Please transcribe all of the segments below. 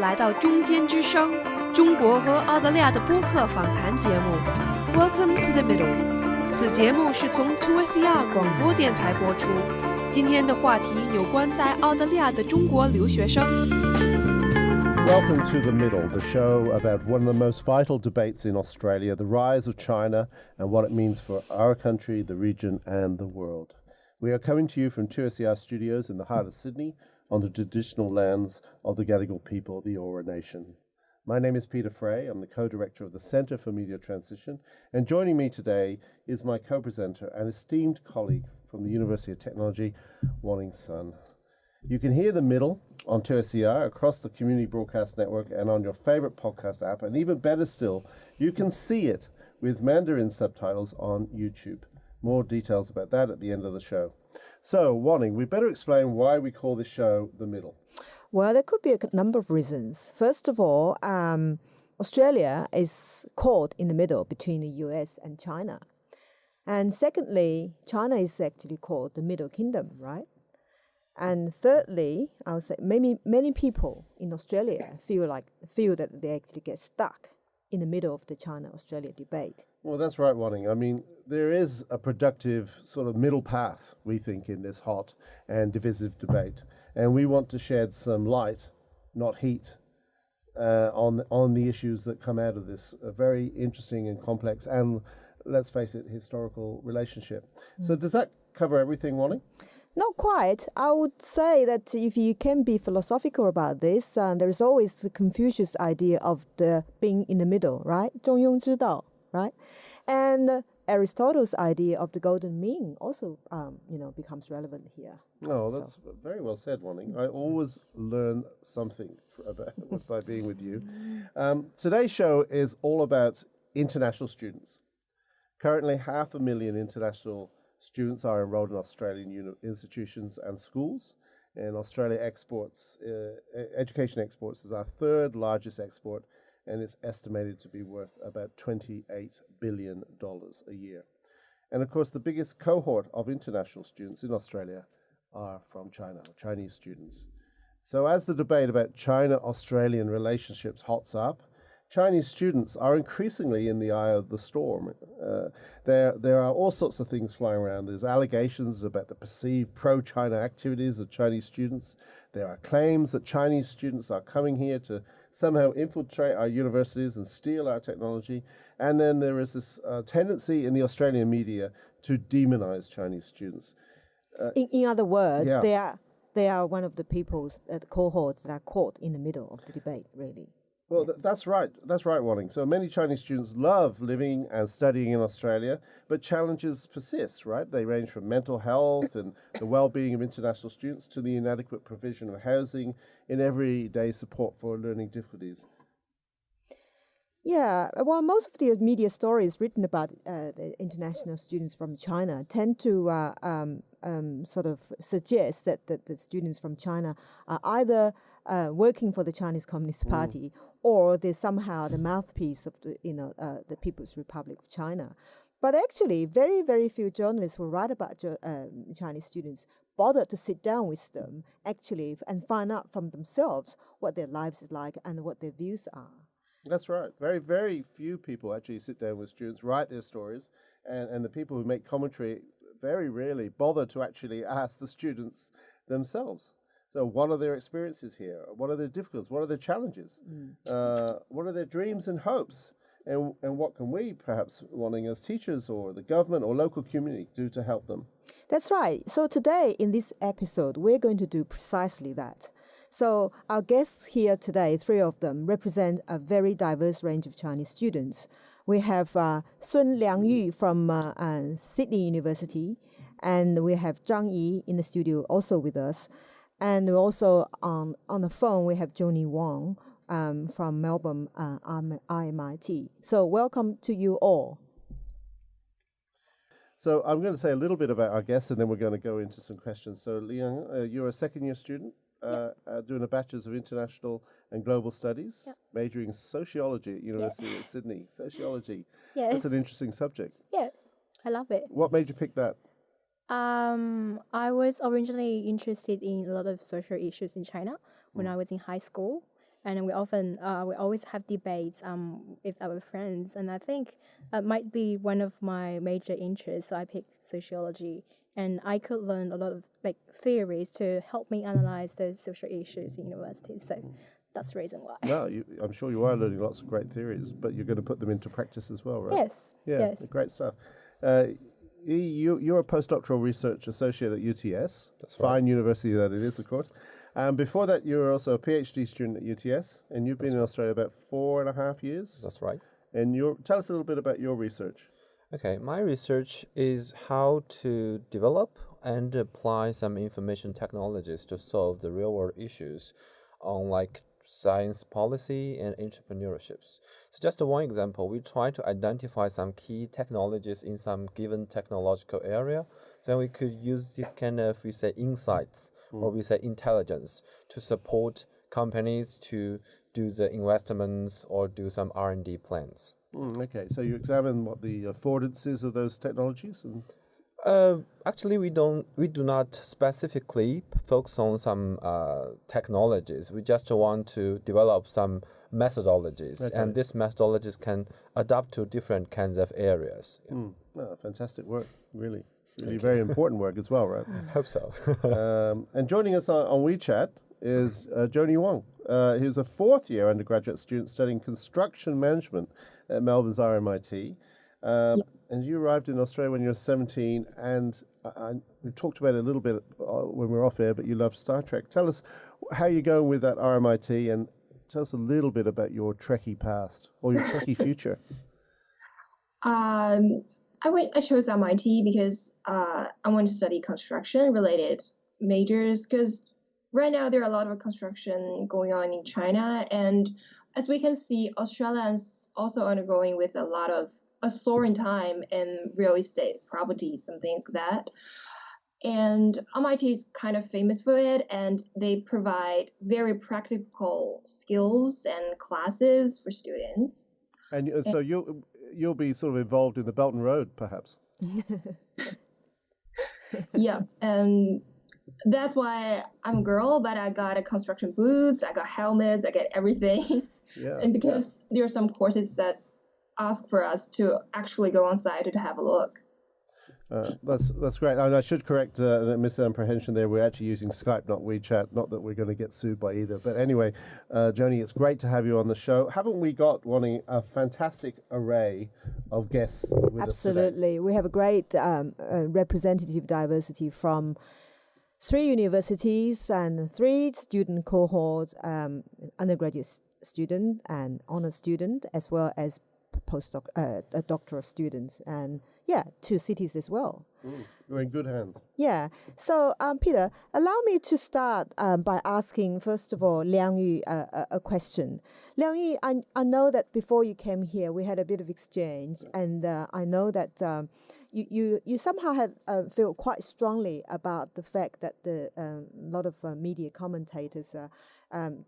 来到中间之声，中国和澳大利亚的播客访谈节目。Welcome to the Middle。此节目是从 2SER 广播电台播出。今天的话题有关在澳大利亚的中国留学生。Welcome to The Middle, the show about one of the most vital debates in Australia, the rise of China and what it means for our country, the region and the world. We are coming to you from 2SER studios in the heart of Sydney on the traditional lands of the Gadigal people, the Eora Nation. My name is Peter Fray. I'm the co-director of the Centre for Media Transition, and joining me today is my co-presenter and esteemed colleague from the University of Technology, Wanning Sun. You can hear The Middle on 2SER across the Community Broadcast Network and on your favorite podcast app. And even better still, you can see it with Mandarin subtitles on YouTube. More details about that at the end of the show. So, Wanning, we better explain why we call this show The Middle. Well, there could be a number of reasons. First of all, Australia is caught in the middle between the US and China. And secondly, China is actually called the Middle Kingdom, right? And thirdly, I would say many people in Australia feel that they actually get stuck in the middle of the China-Australia debate. Well, that's right, Wanning. I mean, there is a productive sort of middle path, we think, in this hot and divisive debate. And we want to shed some light, not heat, on the issues that come out of this very interesting and complex and, let's face it, historical relationship. So does that cover everything, Wanning? Not quite. I would say that if you can be philosophical about this, there is always the Confucius idea of the being in the middle, right? 中庸之道, right? And Aristotle's idea of the golden mean also, becomes relevant here. Oh, that's very well said, Wanning. I always learn something by being with you. Today's show is all about international students. Currently, 500,000 international students are enrolled in Australian institutions and schools, and Australia exports, education exports is our third largest export, and it's estimated to be worth about $28 billion a year. And of course, the biggest cohort of international students in Australia are from China, Chinese students. So as the debate about China-Australian relationships hots up, Chinese students are increasingly in the eye of the storm. There are all sorts of things flying around. There's allegations about the perceived pro-China activities of Chinese students. There are claims that Chinese students are coming here to somehow infiltrate our universities and steal our technology. And then there is this tendency in the Australian media to demonize Chinese students. In other words, they are one of the cohorts that are caught in the middle of the debate, really. Well, that's right. That's right, Wanning. So many Chinese students love living and studying in Australia, but challenges persist, right? They range from mental health and the well-being of international students to the inadequate provision of housing and everyday support for learning difficulties. Yeah, well, most of the media stories written about the international students from China tend to sort of suggest that the students from China are either working for the Chinese Communist Party or they're somehow the mouthpiece of the People's Republic of China. But actually, very, very few journalists who write about Chinese students bother to sit down with them actually and find out from themselves what their lives is like and what their views are. That's right. Very, very few people actually sit down with students, write their stories, and the people who make commentary very rarely bother to actually ask the students themselves. So what are their experiences here? What are their difficulties? What are their challenges? What are their dreams and hopes? And what can we, perhaps wanting as teachers or the government or local community, do to help them? That's right. So today, in this episode, we're going to do precisely that. So our guests here today, three of them, represent a very diverse range of Chinese students. We have Sun Liangyu from Sydney University, and we have Zhang Yi in the studio also with us. And also on the phone, we have Joni Wong from Melbourne RMIT. So welcome to you all. So I'm going to say a little bit about our guests, and then we're going to go into some questions. So Liang, you're a second-year student doing a Bachelor's of International and Global Studies, majoring in Sociology at University of Sydney. Sociology. Yes. That's an interesting subject. Yes, I love it. What made you pick that? I was originally interested in a lot of social issues in China when I was in high school. and we always have debates with our friends. And I think that might be one of my major interests. So I picked sociology, and I could learn a lot of like theories to help me analyze those social issues in university. So that's the reason why. No, I'm sure you are learning lots of great theories, but you're going to put them into practice as well, right? Yes. Yeah, Yes. great stuff. You're a postdoctoral research associate at UTS. That's Fine right. university that it is, of course. Before that, you were also a PhD student at UTS, and you've been in Australia about 4.5 years. That's right. And tell us a little bit about your research. Okay, my research is how to develop and apply some information technologies to solve the real world issues on like science policy and entrepreneurships. So just one example, we try to identify some key technologies in some given technological area. So we could use this kind of, we say, insights or we say intelligence to support companies to do the investments or do some R&D plans. Okay, so you examine what the affordances of those technologies and Actually, we do not specifically focus on some technologies. We just want to develop some methodologies, and these methodologies can adapt to different kinds of areas. Yeah. fantastic work, really very important work as well, right? Hope so. And joining us on WeChat is Joni Wong. Who's a fourth-year undergraduate student studying construction management at Melbourne's RMIT. And you arrived in Australia when you were 17, and we've talked about it a little bit when we were off air, but you love Star Trek. Tell us how you're going with that RMIT, and tell us a little bit about your Trekkie past or your Trekkie future. I chose MIT because I want to study construction-related majors, because right now there are a lot of construction going on in China, and as we can see, Australia is also undergoing with a soaring time in real estate property, something like that. And MIT is kind of famous for it, and they provide very practical skills and classes for students. And so you'll be sort of involved in the Belt and Road, perhaps. Yeah, and that's why I'm a girl, but I got construction boots, I got helmets, I got everything. Yeah. And because there are some courses that ask for us to actually go on site to have a look. That's great. And I should correct a misapprehension there. We're actually using Skype, not WeChat. Not that we're going to get sued by either. But anyway, Joni, it's great to have you on the show. Haven't we got a fantastic array of guests with us today? Absolutely. We have a great representative diversity from 3 universities and 3 student cohorts, undergraduate student and honor student, as well as doctoral students, and 2 cities as well. You're in good hands. Yeah. So, Peter, allow me to start by asking, first of all, Liang Yu a question. Liang Yu, I know that before you came here, we had a bit of exchange, and I know that you somehow had feel quite strongly about the fact that a lot of media commentators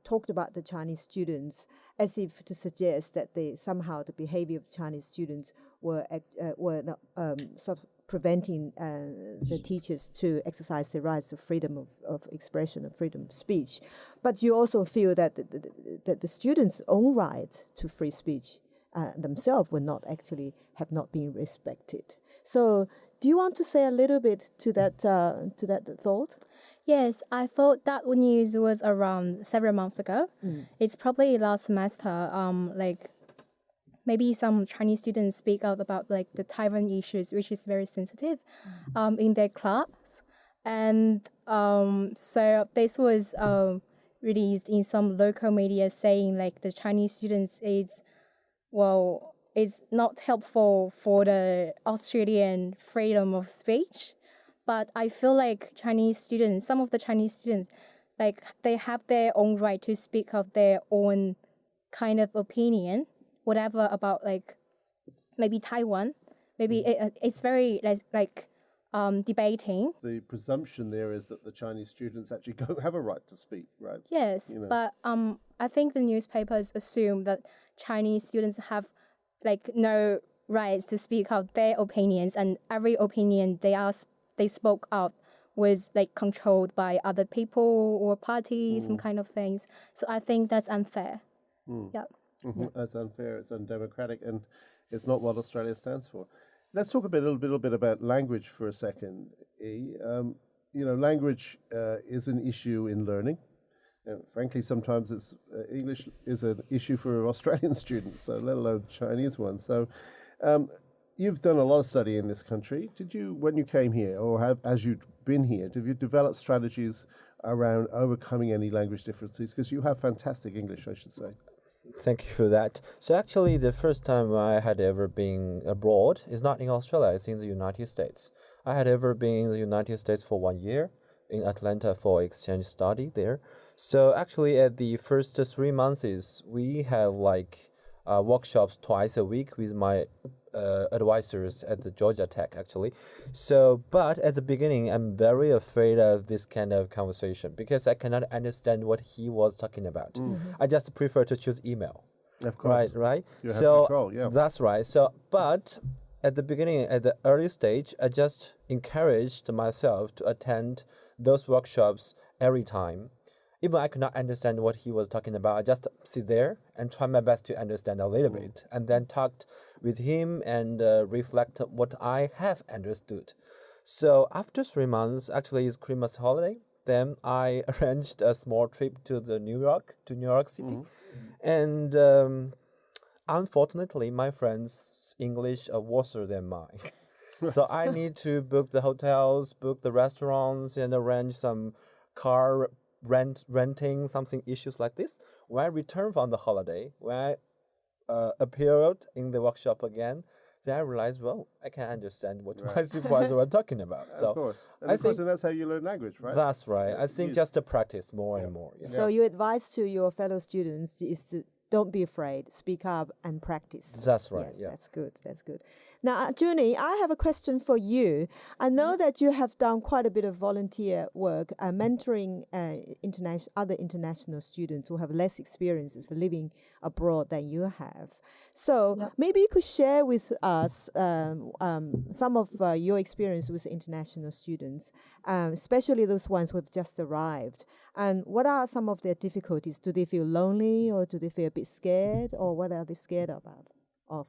talked about the Chinese students as if to suggest that the behavior of Chinese students were not, sort of preventing the teachers to exercise their rights of freedom of expression and freedom of speech. But you also feel that the students' own right to free speech themselves have not been respected. So do you want to say a little bit to that thought? Yes, I thought that news was around several months ago. It's probably last semester. Maybe some Chinese students speak out about like the Taiwan issues, which is very sensitive, in their class. And so this was released in some local media saying like the Chinese students is not helpful for the Australian freedom of speech. But I feel like some of the Chinese students, like they have their own right to speak of their own kind of opinion, whatever about like maybe Taiwan. Maybe it's very debating. The presumption there is that the Chinese students actually don't have a right to speak, right? Yes, but I think the newspapers assume that Chinese students have like no rights to speak out their opinions, and every opinion they spoke out was like controlled by other people or parties, some kind of things. So I think that's unfair. Yeah. That's unfair, it's undemocratic, and it's not what Australia stands for. Let's talk a little bit about language for a second, E. Language is an issue in learning. Frankly, sometimes it's English is an issue for Australian students, so let alone Chinese ones. So you've done a lot of study in this country. Did you, when you came here, or as you've been here, have you developed strategies around overcoming any language differences? Because you have fantastic English, I should say. Thank you for that. So actually, the first time I had ever been abroad is not in Australia, it's in the United States. I had ever been in the United States for 1 year in Atlanta for exchange study there. So actually, at the first 3 months, we have like workshops twice a week with my advisors at the Georgia Tech, actually. So, but at the beginning, I'm very afraid of this kind of conversation because I cannot understand what he was talking about. I just prefer to choose email. Of course. Right. You have control, yeah. That's right. So, but at the beginning, at the early stage, I just encouraged myself to attend those workshops every time. Even I could not understand what he was talking about, I just sit there and try my best to understand a little bit, and then talked with him and reflect what I have understood. So after 3 months, actually it's Christmas holiday, then I arranged a small trip to New York City. And unfortunately, my friend's English are worse than mine. So I need to book the hotels, book the restaurants, and arrange some car renting, something issues like this. When I returned from the holiday, when I appeared in the workshop again, then I realized, well, I can understand what my supervisor were talking about. So of course. And I of course, think and that's how you learn language, right? that's right. I think just to practice more and more. So your advice to your fellow students is to don't be afraid, speak up and practice. That's right. Yes, Yeah. that's good. That's good. Now, Junie, I have a question for you. I know that you have done quite a bit of volunteer work, mentoring other international students who have less experiences for living abroad than you have. So maybe you could share with us some of your experience with international students, especially those ones who have just arrived. And what are some of their difficulties? Do they feel lonely, or do they feel a bit scared, or what are they scared of?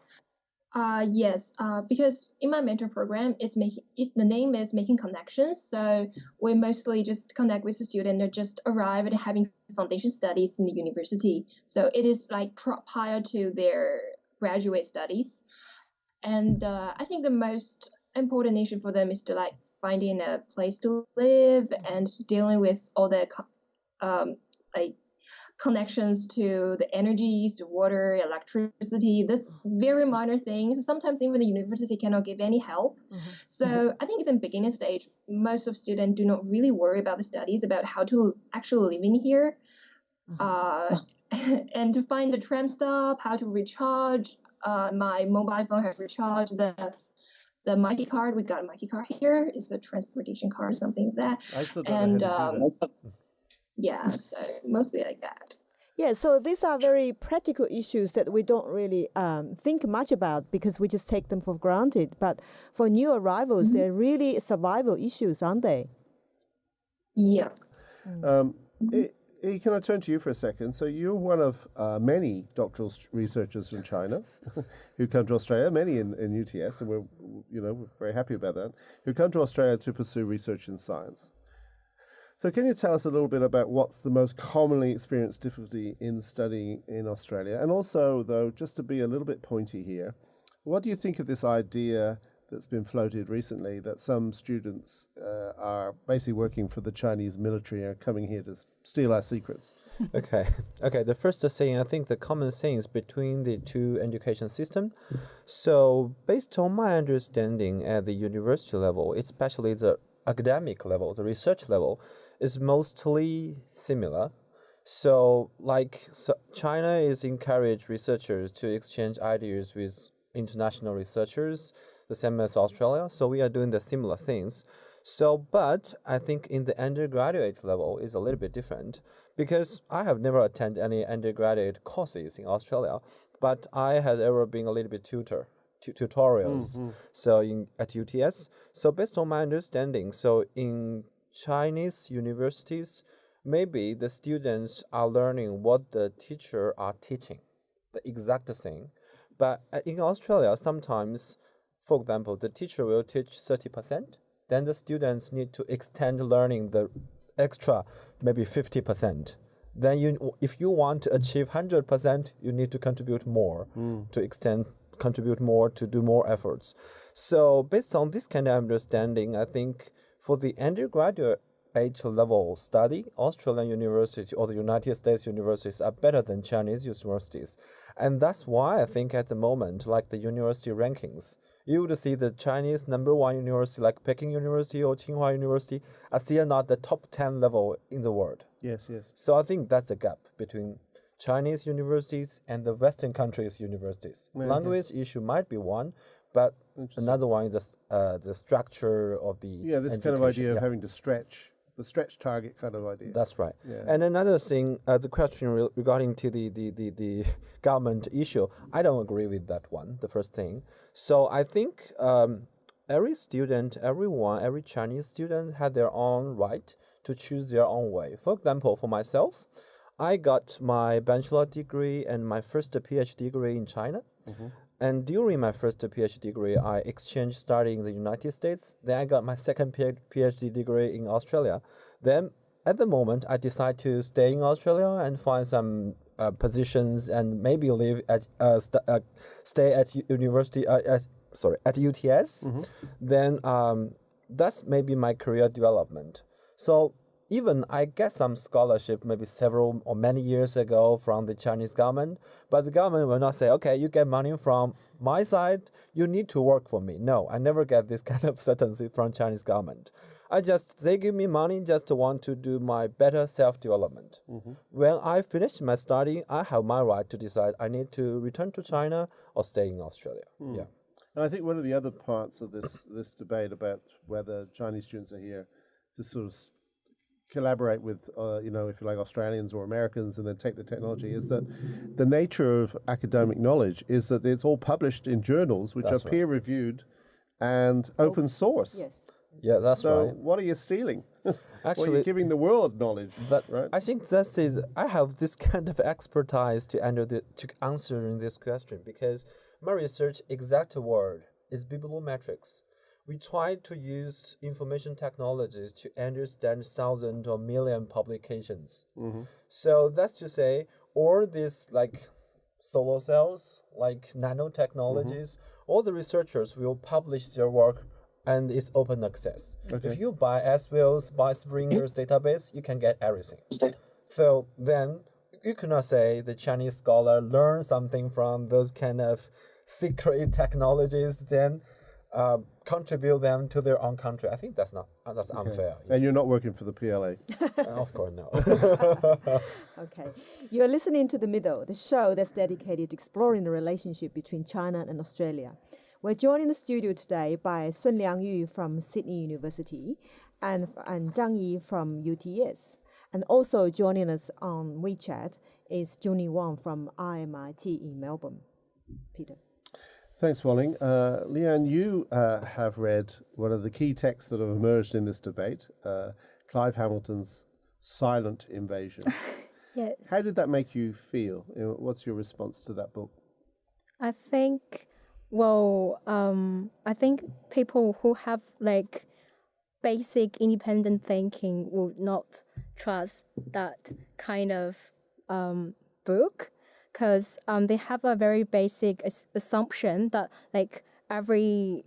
Yes, because in my mentor program, the name is Making Connections. So we mostly just connect with the student that just arrive at having foundation studies in the university. So it is like prior to their graduate studies. And I think the most important issue for them is to like finding a place to live and dealing with all the like connections to the energies, the water, electricity, this very minor things. Sometimes even the university cannot give any help. So I think in the beginning stage, most of students do not really worry about the studies, about how to actually live in here, and to find the tram stop, how to recharge. My mobile phone has recharged the Mikey card. We got a Mikey card here. It's a transportation card or something like that. I still don't know how to do that. Yeah, so mostly like that. Yeah, so these are very practical issues that we don't really think much about because we just take them for granted. But for new arrivals, they're really survival issues, aren't they? Yeah. Can I turn to you for a second? So you're one of many doctoral researchers from China who come to Australia, many in UTS, and we're very happy about that, who come to Australia to pursue research in science. So can you tell us a little bit about what's the most commonly experienced difficulty in studying in Australia? And also, though, just to be a little bit pointy here, what do you think of this idea that's been floated recently that some students are basically working for the Chinese military and are coming here to steal our secrets? Okay. The first thing, I think the common things between the two education system. So based on my understanding at the university level, especially the academic level, the research level, is mostly similar. So China is encourage researchers to exchange ideas with international researchers, the same as Australia. So we are doing the similar things. So, but I think in the undergraduate level is a little bit different because I have never attended any undergraduate courses in Australia, but I had ever been a little bit tutorials. So at UTS. So based on my understanding, so in Chinese universities, maybe the students are learning what the teacher are teaching, the exact thing. But in Australia, sometimes, for example, the teacher will teach 30%, then the students need to extend learning the extra, maybe 50%. Then if you want to achieve 100%, you need to contribute more to contribute more, to do more efforts. So based on this kind of understanding, I think for the undergraduate age level study, Australian university or the United States universities are better than Chinese universities. And that's why I think at the moment, like the university rankings, you would see the Chinese #1 university like Peking University or Tsinghua University are still not the top 10 level in the world. Yes, yes. So I think that's a gap between Chinese universities and the Western countries' universities. Okay. Language issue might be one, but another one is the structure of the This kind of education. idea of having to stretch, the stretch target kind of idea. That's right. Yeah. And another thing, the question regarding to the government issue, I don't agree with that one, the first thing. So I think every student, every Chinese student had their own right to choose their own way. For example, for myself, I got my bachelor degree and my first PhD degree in China. And during my first PhD degree, I exchanged studying in the United States. Then I got my second PhD degree in Australia. Then at the moment, I decide to stay in Australia and find some positions and maybe live at stay at university at UTS. Then that's maybe my career development. So even I get some scholarship maybe several or many years ago from the Chinese government, but the government will not say, okay, you get money from my side, you need to work for me. No, I never get this kind of certainty from Chinese government. They give me money just to want to do my better self-development. When I finish my study, I have my right to decide I need to return to China or stay in Australia. Yeah. And I think one of the other parts of this debate about whether Chinese students are here to sort of collaborate with, if you like, Australians or Americans and then take the technology is that the nature of academic knowledge is that it's all published in journals which That's are peer-reviewed and open source. Yes. Yeah, that's So right. what are you stealing? Actually, you're giving the world knowledge, But right? I think I have this kind of expertise to answer this question because my research exact word is bibliometrics. We try to use information technologies to understand thousands or million publications. So that's to say, all these like solar cells, like nanotechnologies, all the researchers will publish their work and it's open access. If you buy SWIL's, buy Springer's database, you can get everything. So then you cannot say the Chinese scholar learned something from those kind of secret technologies, then contribute them to their own country. I think that's unfair. And you're not working for the PLA. Of course, no. Okay. You're listening to The Middle, the show that's dedicated to exploring the relationship between China and Australia. We're joined in the studio today by Sun Liangyu from Sydney University and Zhang Yi from UTS. And also joining us on WeChat is Junie Wang from RMIT in Melbourne. Peter. Thanks, Walling. Leanne, you have read one of the key texts that have emerged in this debate, Clive Hamilton's Silent Invasion. Yes. How did that make you feel? What's your response to that book? I think, I think people who have like basic independent thinking would not trust that kind of book because they have a very basic assumption that like every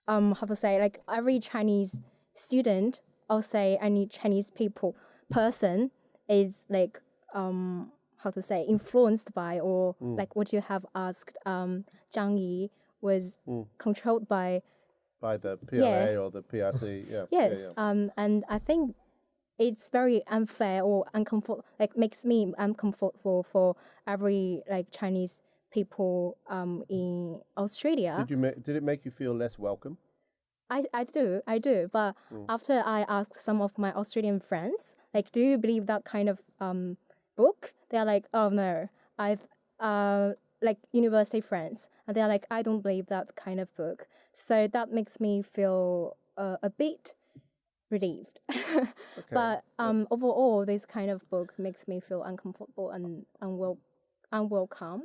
every Chinese student or say any Chinese person is like influenced by or like what you have asked Zhang Yi was controlled by the PLA or the PRC. Yeah. Yes. Yeah. And I think it's very unfair or makes me uncomfortable for every like Chinese people in Australia. Did it make you feel less welcome? I do. But after I asked some of my Australian friends, like, do you believe that kind of book? They're like, oh no, I've like university friends, and they're like, I don't believe that kind of book. So that makes me feel a bit relieved. But overall, this kind of book makes me feel uncomfortable and unwelcomed.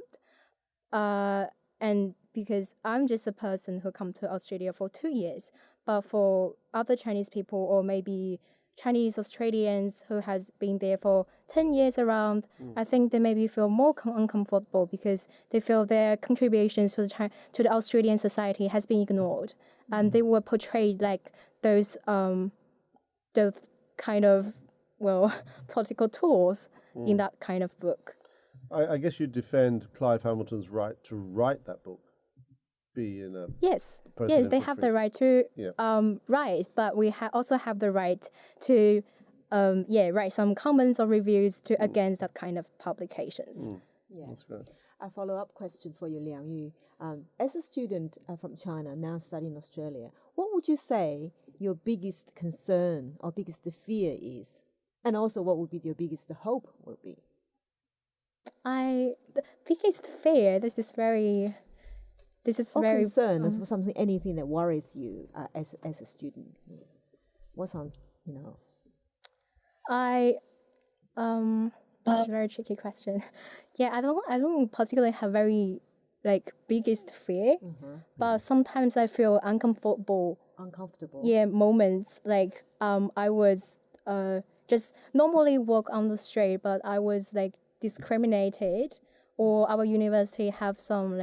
And because I'm just a person who come to Australia for 2 years, but for other Chinese people or maybe Chinese Australians who has been there for 10 years around, I think they maybe feel more uncomfortable because they feel their contributions to the Australian society has been ignored. And they were portrayed like those kind of, political tools in that kind of book. I guess you defend Clive Hamilton's right to write that book. Yes, they have the right to write, but we also have the right to write some comments or reviews against that kind of publications. Yeah. That's great. A follow-up question for you, Liang Yu. As a student from China, now studying in Australia, what would you say your biggest concern or biggest fear is? And also, what would be your biggest hope will be? The biggest fear, this is very concern is something, anything that worries you as a student. What's on, That's a very tricky question. Yeah, I don't particularly have very biggest fear, but sometimes I feel uncomfortable. Yeah, moments I was just normally walk on the street, but I was discriminated, or our university have some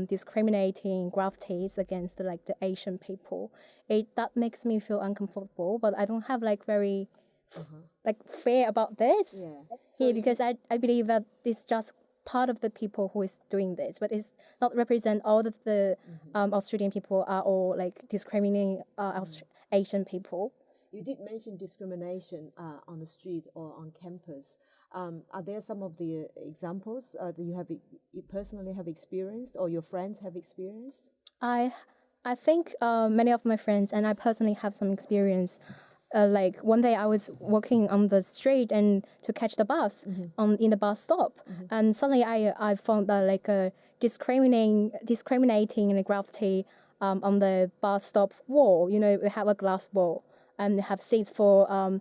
discriminating graffitis against the Asian people. That makes me feel uncomfortable, but I don't have very fear about this. Yeah, because I believe that it's just part of the people who is doing this, but it's not represent all of the Australian people are all discriminating Asian people. You did mention discrimination on the street or on campus. Are there some of the examples that you personally have experienced or your friends have experienced? I think many of my friends and I personally have some experience. One day I was walking on the street and to catch the bus in the bus stop, and suddenly I found that discriminating graffiti on the bus stop wall. We have a glass wall and have seats for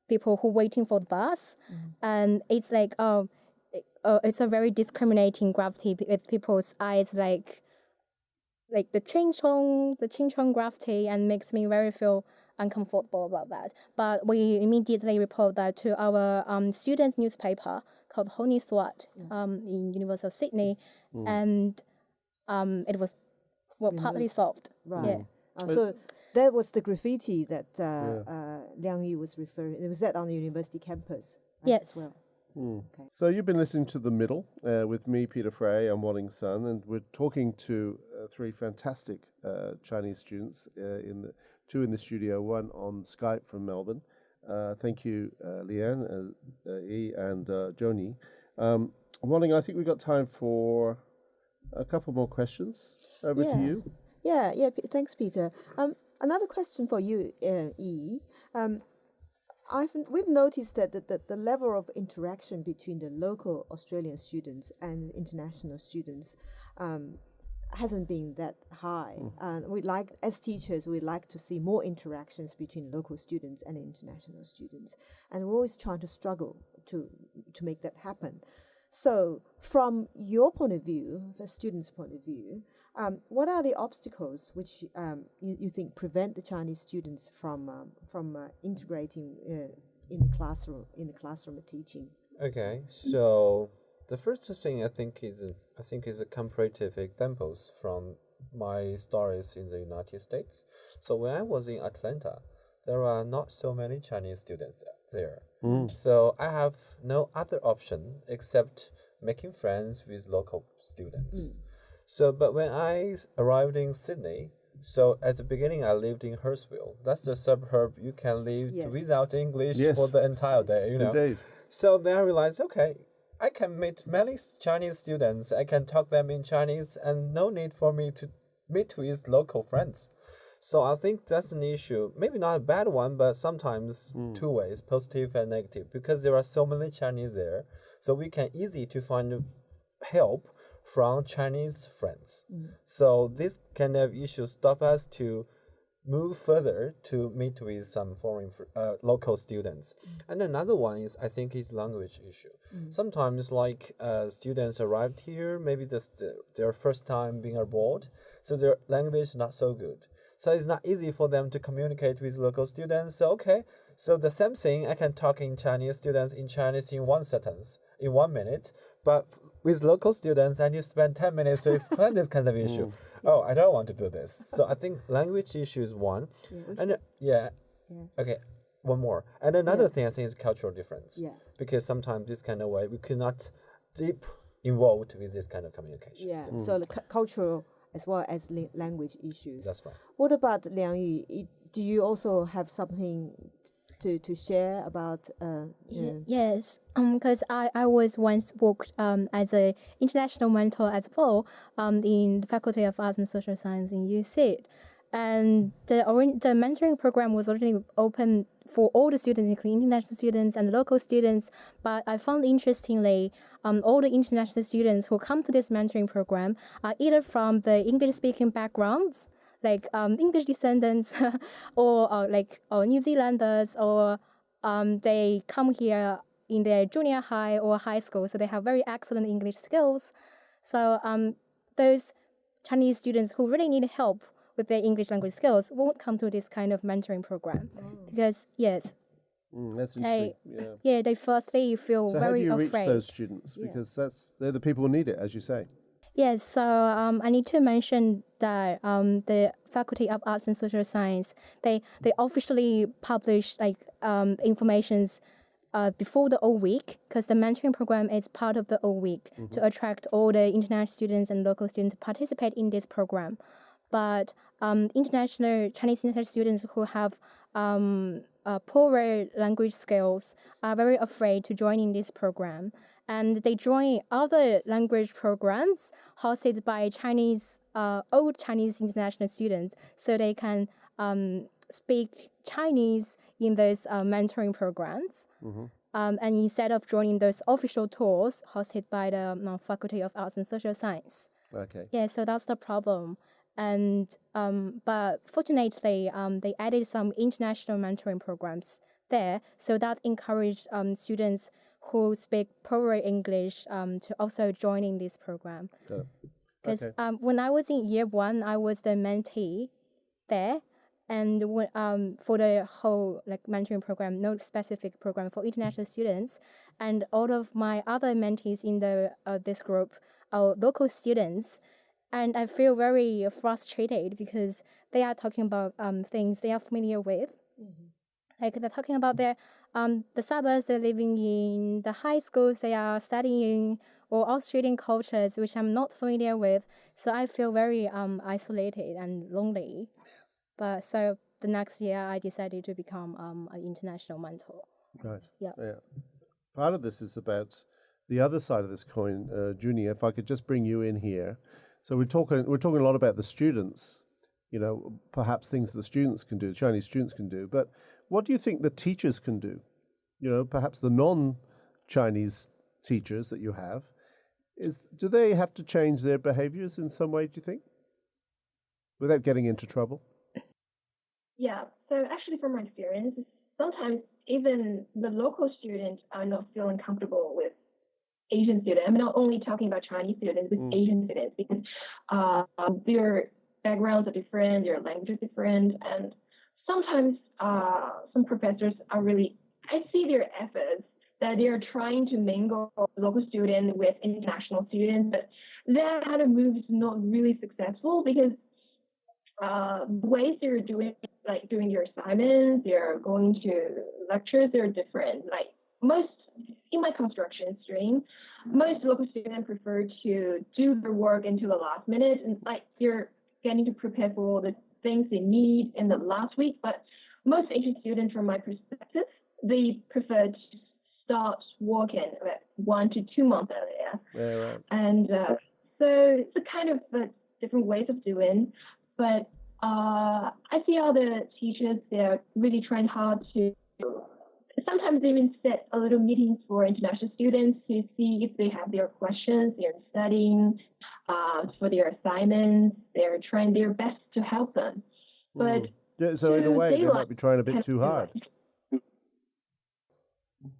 people who waiting for the bus, and it's it's a very discriminating graffiti with people's eyes like the ching chong graffiti, and makes me very feel uncomfortable about that. But we immediately report that to our students' newspaper called Honey Swat in University of Sydney, and it was partly solved. Right. Yeah. So that was the graffiti that Liang Yu was referring. Was that on the university campus? Yes. As well? Okay. So you've been listening to The Middle with me, Peter Frey. I'm Wanning Sun, and we're talking to three fantastic Chinese students, two in the studio, one on Skype from Melbourne. Thank you, Leanne, Yi, and Joni. Wanning, I think we've got time for a couple more questions. Over to you. Yeah. Thanks, Peter. Another question for you, Yi. We've noticed that the level of interaction between the local Australian students and international students hasn't been that high. And as teachers, we like to see more interactions between local students and international students. And we're always trying to struggle to make that happen. So from your point of view, the students' point of view, what are the obstacles which you think prevent the Chinese students from integrating in the classroom teaching? Okay, so the first thing I think is a comparative examples from my stories in the United States. So when I was in Atlanta, there are not so many Chinese students there. So I have no other option except making friends with local students. So, but when I arrived in Sydney, so at the beginning I lived in Hurstville. That's the suburb you can live without English for the entire day, Indeed. So then I realized, okay, I can meet many Chinese students. I can talk them in Chinese, and no need for me to meet with local friends. So I think that's an issue. Maybe not a bad one, but sometimes two ways, positive and negative, because there are so many Chinese there. So we can easy to find help from Chinese friends. So this kind of issue stop us to move further to meet with some local students. And another one is, I think, is language issue. Sometimes, like students arrived here, maybe this their first time being abroad, so their language is not so good. So it's not easy for them to communicate with local students. So so the same thing, I can talk in Chinese students in Chinese in one sentence, in 1 minute, but with local students, I need to spend 10 minutes to explain this kind of issue. Oh, I don't want to do this. So I think language issue is one. Okay, one more. And another thing I think is cultural difference. Yeah. Because sometimes this kind of way, we cannot deep involved with this kind of communication. Yeah, so the cultural as well as language issues. That's right. What about Liang Yu? Do you also have something to share about? Yes, because I was once worked as an international mentor as well in the Faculty of Arts and Social Science in UC. And the mentoring program was originally open for all the students, including international students and local students. But I found interestingly, all the international students who come to this mentoring program are either from the English-speaking backgrounds, like English descendants, or New Zealanders, or they come here in their junior high or high school, so they have very excellent English skills. So those Chinese students who really need help with their English language skills won't come to this kind of mentoring program because That's interesting. they firstly feel So very how do you afraid. reach those students? Because they're the people who need it, as you say. Yes, so I need to mention that the Faculty of Arts and Social Science, they officially publish informations before the whole week, because the mentoring program is part of the whole week to attract all the international students and local students to participate in this program. But Chinese international students who have poorer language skills are very afraid to join in this program. And they join other language programs hosted by old Chinese international students, so they can speak Chinese in those mentoring programs. And instead of joining those official tours hosted by the Faculty of Arts and Social Science. Okay. Yeah, so that's the problem. And but fortunately, they added some international mentoring programs there, so that encouraged students who speak poorer English to also join in this program. Because when I was in year 1, I was the mentee there, and for the whole mentoring program, no specific program for international students, and all of my other mentees in this group are local students. And I feel very frustrated because they are talking about things they are familiar with. Like they're talking about the suburbs they're living in, the high schools they are studying, or Australian cultures, which I'm not familiar with. So I feel very isolated and lonely. But so the next year I decided to become an international mentor. Right. Yeah. Part of this is about the other side of this coin, Junior. If I could just bring you in here. So we're talking a lot about the students, perhaps things that the students can do, the Chinese students can do. But what do you think the teachers can do? Perhaps the non-Chinese teachers that you have, do they have to change their behaviors in some way, do you think, without getting into trouble? Yeah, so actually from my experience, sometimes even the local students are not feeling comfortable with Asian students. I'm not only talking about Chinese students, with Asian students, because their backgrounds are different, their language is different, and sometimes some professors are really, I see their efforts that they are trying to mingle local students with international students, but that kind of move is not really successful because the ways they're doing their assignments, they're going to lectures, they're different. In my construction stream, most local students prefer to do their work until the last minute, and they're getting to prepare for all the things they need in the last week. But most Asian students, from my perspective, they prefer to start working 1 to 2 months earlier. Yeah, right. And so it's a kind of different ways of doing. But I see all the teachers, they're really trying hard to sometimes even set a little meetings for international students to see if they have their questions, they're studying for their assignments. They're trying their best to help them. But Yeah, so in a way, they might be trying a bit too hard.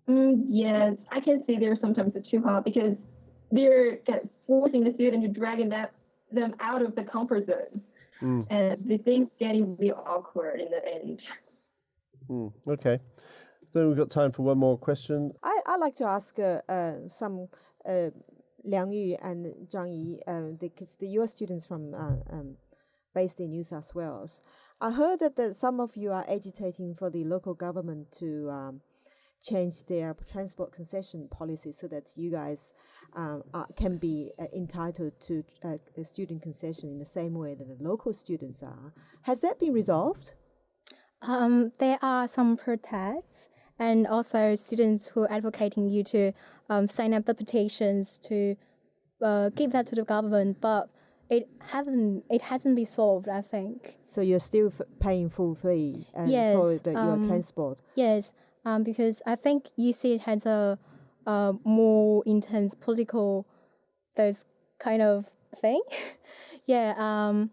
Yes, I can see they're sometimes too hard because they're kind of forcing the student to dragging them out of the comfort zone. And the thing's getting really awkward in the end. Okay. Then we've got time for one more question. I'd like to ask some Liang Yu and Zhang Yi, because the US students from based in New South Wales. I heard that some of you are agitating for the local government to change their transport concession policy so that you guys can be entitled to a student concession in the same way that the local students are. Has that been resolved? There are some protests and also students who are advocating you to sign up the petitions to give that to the government, but it hasn't been solved, I think. So you're still paying full fee Yes, for your transport? Yes, because I think UC has a more intense political, those kind of thing. And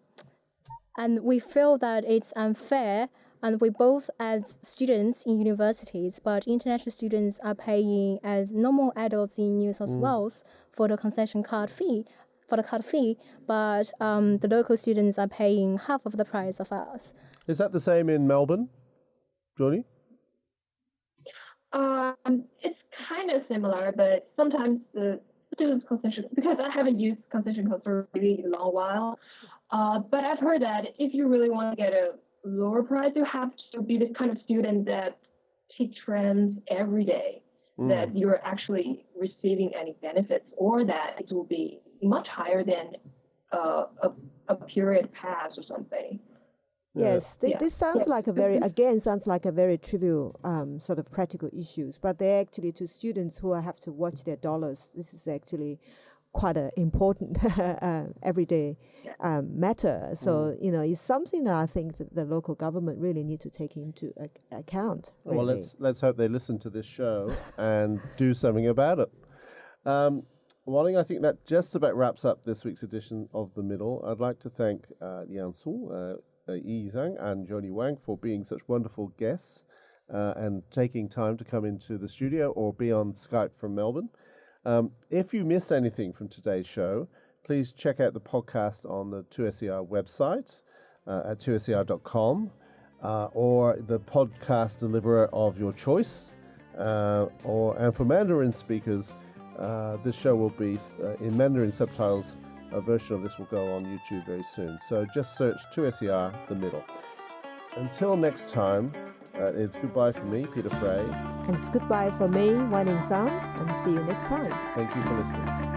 we feel that it's unfair. And we both as students in universities, but international students are paying as normal adults in New South Wales for the concession card fee, but the local students are paying half of the price of us. Is that the same in Melbourne, Johnny? It's kind of similar, but sometimes the students' concession, because I haven't used concession cards for a really long while, but I've heard that if you really want to get a lower price, you have to be the kind of student that take trams every day, that you're actually receiving any benefits, or that it will be much higher than a period pass or something. Yes, this sounds like a very trivial sort of practical issues, but they're actually to students who have to watch their dollars. This is actually quite an important everyday matter. So, it's something that I think that the local government really need to take into account. Really. Well, let's hope they listen to this show and do something about it. Wanting, I think that just about wraps up this week's edition of The Middle. I'd like to thank Liang Su, Yi Zhang and Johnny Wang for being such wonderful guests and taking time to come into the studio or be on Skype from Melbourne. If you missed anything from today's show, please check out the podcast on the 2SER website at 2ser.com or the podcast deliverer of your choice. And for Mandarin speakers, this show will be in Mandarin subtitles. A version of this will go on YouTube very soon. So just search 2SER The Middle. Until next time, it's goodbye from me, Peter Frey. And it's goodbye from me, Wan Ning Sang, and see you next time. Thank you for listening.